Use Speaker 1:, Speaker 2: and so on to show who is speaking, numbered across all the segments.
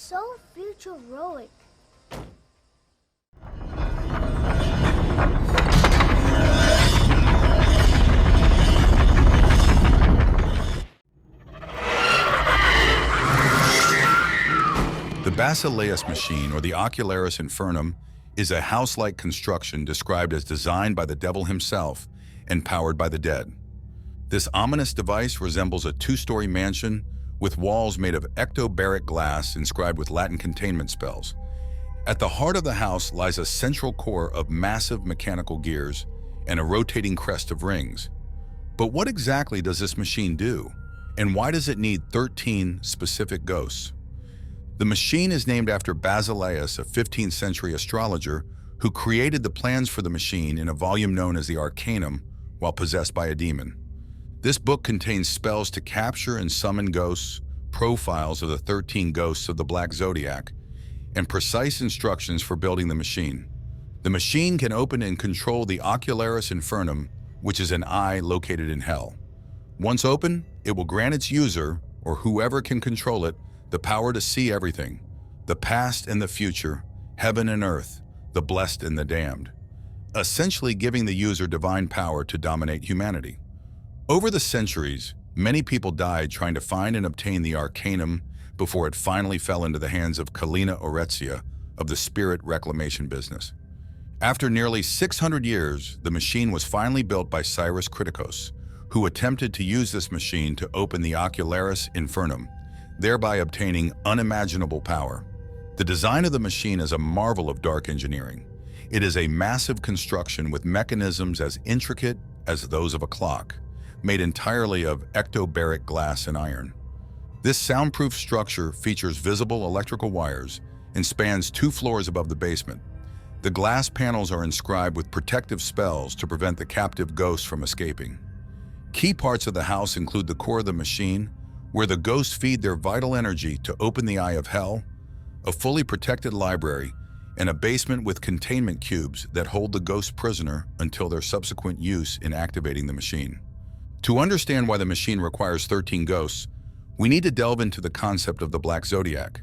Speaker 1: so futuristic.
Speaker 2: The Basileus machine, or the Ocularis Infernum, is a house-like construction described as designed by the devil himself and powered by the dead. This ominous device resembles a two-story mansion with walls made of ectobaric glass inscribed with Latin containment spells. At the heart of the house lies a central core of massive mechanical gears and a rotating crest of rings. But what exactly does this machine do? And why does it need 13 specific ghosts? The machine is named after Basileus, a 15th century astrologer who created the plans for the machine in a volume known as the Arcanum while possessed by a demon. This book contains spells to capture and summon ghosts, profiles of the 13 ghosts of the Black Zodiac, and precise instructions for building the machine. The machine can open and control the Ocularis Infernum, which is an eye located in hell. Once open, it will grant its user, or whoever can control it, the power to see everything, the past and the future, heaven and earth, the blessed and the damned, essentially giving the user divine power to dominate humanity. Over the centuries, many people died trying to find and obtain the Arcanum before it finally fell into the hands of Kalina Oretzia of the spirit reclamation business. After nearly 600 years, the machine was finally built by Cyrus Kritikos, who attempted to use this machine to open the Ocularis Infernum, thereby obtaining unimaginable power. The design of the machine is a marvel of dark engineering. It is a massive construction with mechanisms as intricate as those of a clock, made entirely of ectobaric glass and iron. This soundproof structure features visible electrical wires and spans 2 floors above the basement. The glass panels are inscribed with protective spells to prevent the captive ghosts from escaping. Key parts of the house include the core of the machine, where the ghosts feed their vital energy to open the eye of hell, a fully protected library, and a basement with containment cubes that hold the ghost prisoner until their subsequent use in activating the machine. To understand why the machine requires 13 ghosts, we need to delve into the concept of the Black Zodiac.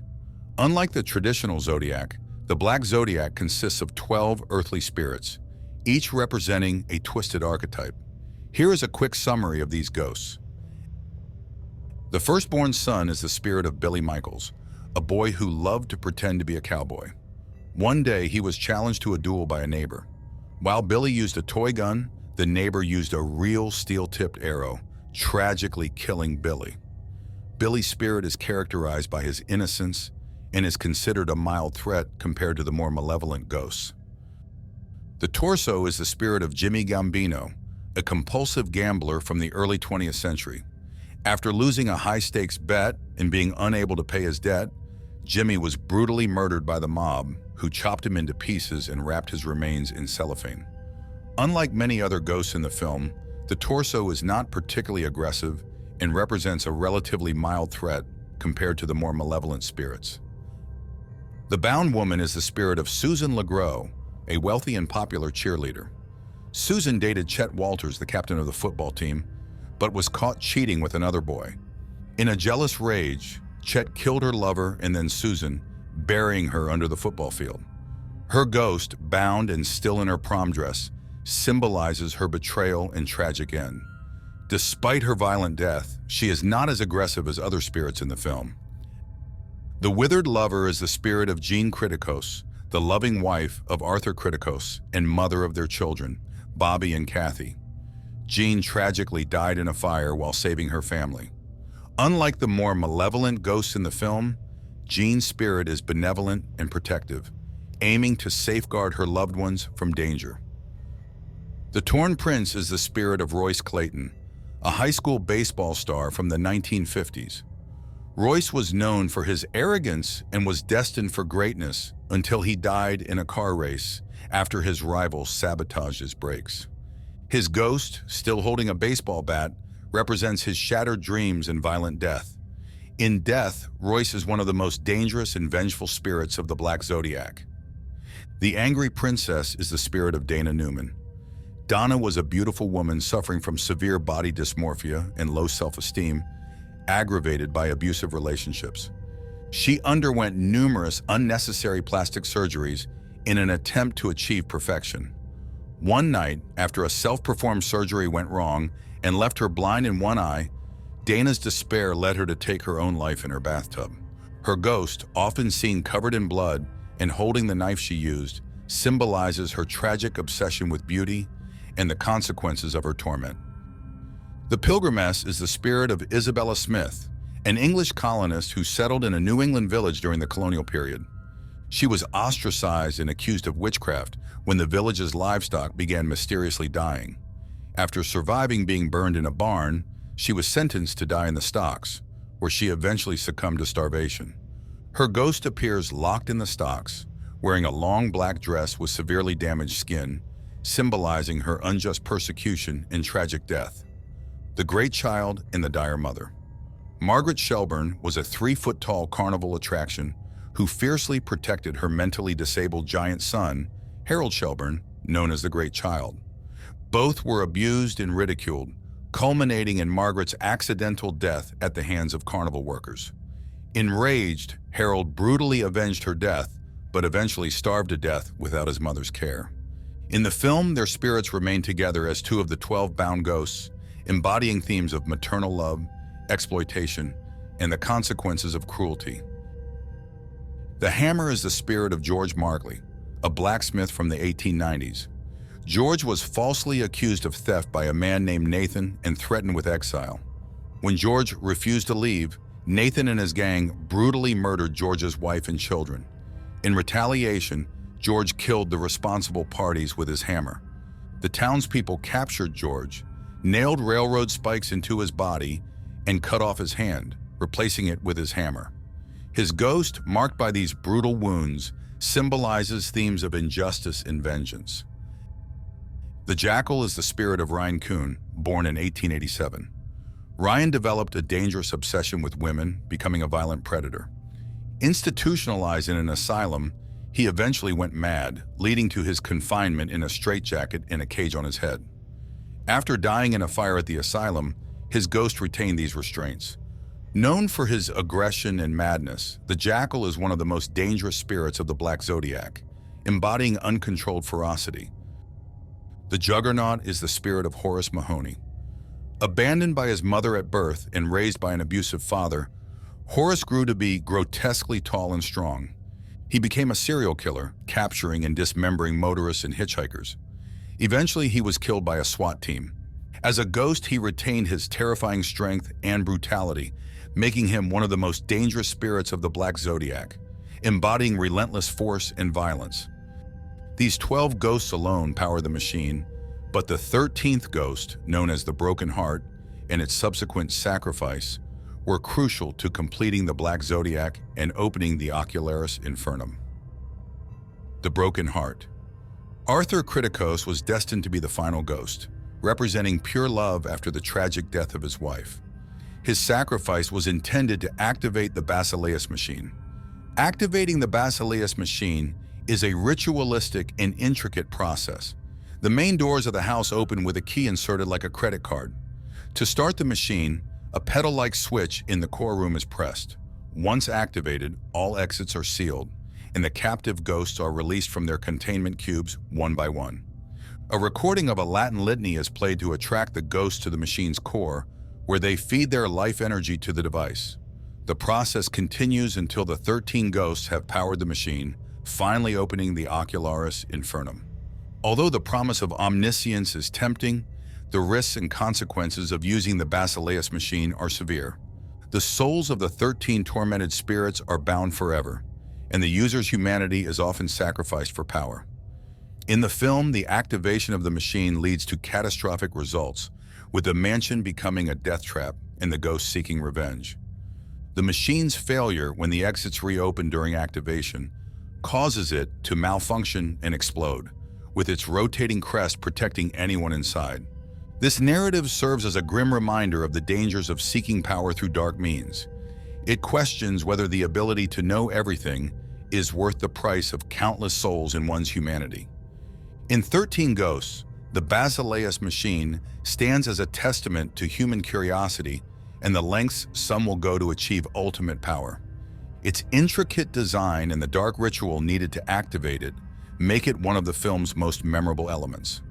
Speaker 2: Unlike the traditional zodiac, the Black Zodiac consists of 12 earthly spirits, each representing a twisted archetype. Here is a quick summary of these ghosts. The firstborn son is the spirit of Billy Michaels, a boy who loved to pretend to be a cowboy. One day, he was challenged to a duel by a neighbor. While Billy used a toy gun, the neighbor used a real steel-tipped arrow, tragically killing Billy. Billy's spirit is characterized by his innocence and is considered a mild threat compared to the more malevolent ghosts. The torso is the spirit of Jimmy Gambino, a compulsive gambler from the early 20th century. After losing a high-stakes bet and being unable to pay his debt, Jimmy was brutally murdered by the mob, who chopped him into pieces and wrapped his remains in cellophane. Unlike many other ghosts in the film, the torso is not particularly aggressive and represents a relatively mild threat compared to the more malevolent spirits. The bound woman is the spirit of Susan LeGros, a wealthy and popular cheerleader. Susan dated Chet Walters, the captain of the football team, but was caught cheating with another boy. In a jealous rage, Chet killed her lover and then Susan, burying her under the football field. Her ghost, bound and still in her prom dress, symbolizes her betrayal and tragic end. Despite her violent death, she is not as aggressive as other spirits in the film. The withered lover is the spirit of Jean Kritikos, the loving wife of Arthur Kritikos and mother of their children, Bobby and Kathy. Jean tragically died in a fire while saving her family. Unlike the more malevolent ghosts in the film, Jean's spirit is benevolent and protective, aiming to safeguard her loved ones from danger. The Torn Prince is the spirit of Royce Clayton, a high school baseball star from the 1950s. Royce was known for his arrogance and was destined for greatness until he died in a car race after his rival sabotaged his brakes. His ghost, still holding a baseball bat, represents his shattered dreams and violent death. In death, Royce is one of the most dangerous and vengeful spirits of the Black Zodiac. The Angry Princess is the spirit of Dana Newman. Donna was a beautiful woman suffering from severe body dysmorphia and low self-esteem, aggravated by abusive relationships. She underwent numerous unnecessary plastic surgeries in an attempt to achieve perfection. One night, after a self-performed surgery went wrong and left her blind in one eye, Dana's despair led her to take her own life in her bathtub. Her ghost, often seen covered in blood and holding the knife she used, symbolizes her tragic obsession with beauty and the consequences of her torment. The Pilgrimess is the spirit of Isabella Smith, an English colonist who settled in a New England village during the colonial period. She was ostracized and accused of witchcraft when the village's livestock began mysteriously dying. After surviving being burned in a barn, she was sentenced to die in the stocks, where she eventually succumbed to starvation. Her ghost appears locked in the stocks, wearing a long black dress with severely damaged skin, symbolizing her unjust persecution and tragic death. The Great Child and the Dire Mother. Margaret Shelburne was a 3-foot-tall carnival attraction who fiercely protected her mentally disabled giant son, Harold Shelburne, known as the Great Child. Both were abused and ridiculed, culminating in Margaret's accidental death at the hands of carnival workers. Enraged, Harold brutally avenged her death, but eventually starved to death without his mother's care. In the film, their spirits remain together as 2 of the 12 bound ghosts, embodying themes of maternal love, exploitation, and the consequences of cruelty. The Hammer is the spirit of George Margley, a blacksmith from the 1890s. George was falsely accused of theft by a man named Nathan and threatened with exile. When George refused to leave, Nathan and his gang brutally murdered George's wife and children. In retaliation, George killed the responsible parties with his hammer. The townspeople captured George, nailed railroad spikes into his body, and cut off his hand, replacing it with his hammer. His ghost, marked by these brutal wounds, symbolizes themes of injustice and vengeance. The Jackal is the spirit of Ryan Kuhn, born in 1887. Ryan developed a dangerous obsession with women, becoming a violent predator. Institutionalized in an asylum, he eventually went mad, leading to his confinement in a straitjacket and a cage on his head. After dying in a fire at the asylum, his ghost retained these restraints. Known for his aggression and madness, the Jackal is one of the most dangerous spirits of the Black Zodiac, embodying uncontrolled ferocity. The Juggernaut is the spirit of Horace Mahoney. Abandoned by his mother at birth and raised by an abusive father, Horace grew to be grotesquely tall and strong. He became a serial killer, capturing and dismembering motorists and hitchhikers. Eventually, he was killed by a SWAT team. As a ghost, he retained his terrifying strength and brutality, making him one of the most dangerous spirits of the Black Zodiac, embodying relentless force and violence. These 12 ghosts alone power the machine, but the 13th ghost, known as the Broken Heart, and its subsequent sacrifice, were crucial to completing the Black Zodiac and opening the Ocularis Infernum. The Broken Heart. Arthur Criticos was destined to be the final ghost, representing pure love after the tragic death of his wife. His sacrifice was intended to activate the Basileus machine. Activating the Basileus machine is a ritualistic and intricate process. The main doors of the house open with a key inserted like a credit card. To start the machine, a pedal-like switch in the core room is pressed. Once activated, all exits are sealed, and the captive ghosts are released from their containment cubes one by one. A recording of a Latin litany is played to attract the ghosts to the machine's core, where they feed their life energy to the device. The process continues until the 13 ghosts have powered the machine, finally opening the Ocularis Infernum. Although the promise of omniscience is tempting, the risks and consequences of using the Basileus machine are severe. The souls of the 13 tormented spirits are bound forever, and the user's humanity is often sacrificed for power. In the film, the activation of the machine leads to catastrophic results, with the mansion becoming a death trap and the ghosts seeking revenge. The machine's failure when the exits reopen during activation causes it to malfunction and explode, with its rotating crest protecting anyone inside. This narrative serves as a grim reminder of the dangers of seeking power through dark means. It questions whether the ability to know everything is worth the price of countless souls in one's humanity. In 13 Ghosts, the Basileus machine stands as a testament to human curiosity and the lengths some will go to achieve ultimate power. Its intricate design and the dark ritual needed to activate it make it one of the film's most memorable elements.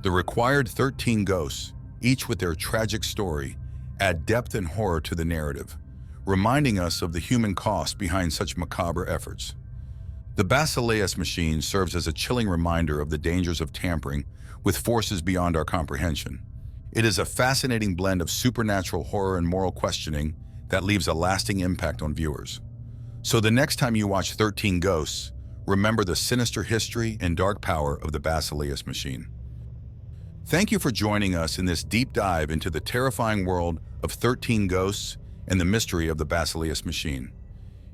Speaker 2: The required 13 ghosts, each with their tragic story, add depth and horror to the narrative, reminding us of the human cost behind such macabre efforts. The Basileus machine serves as a chilling reminder of the dangers of tampering with forces beyond our comprehension. It is a fascinating blend of supernatural horror and moral questioning that leaves a lasting impact on viewers. So the next time you watch 13 Ghosts, remember the sinister history and dark power of the Basileus machine. Thank you for joining us in this deep dive into the terrifying world of 13 Ghosts and the mystery of the Basileus machine.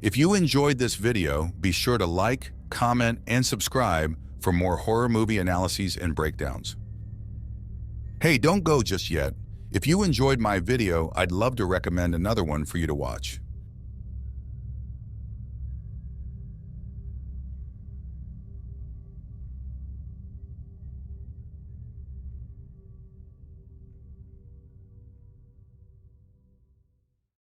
Speaker 2: If you enjoyed this video, be sure to like, comment, and subscribe for more horror movie analyses and breakdowns. Hey, don't go just yet. If you enjoyed my video, I'd love to recommend another one for you to watch.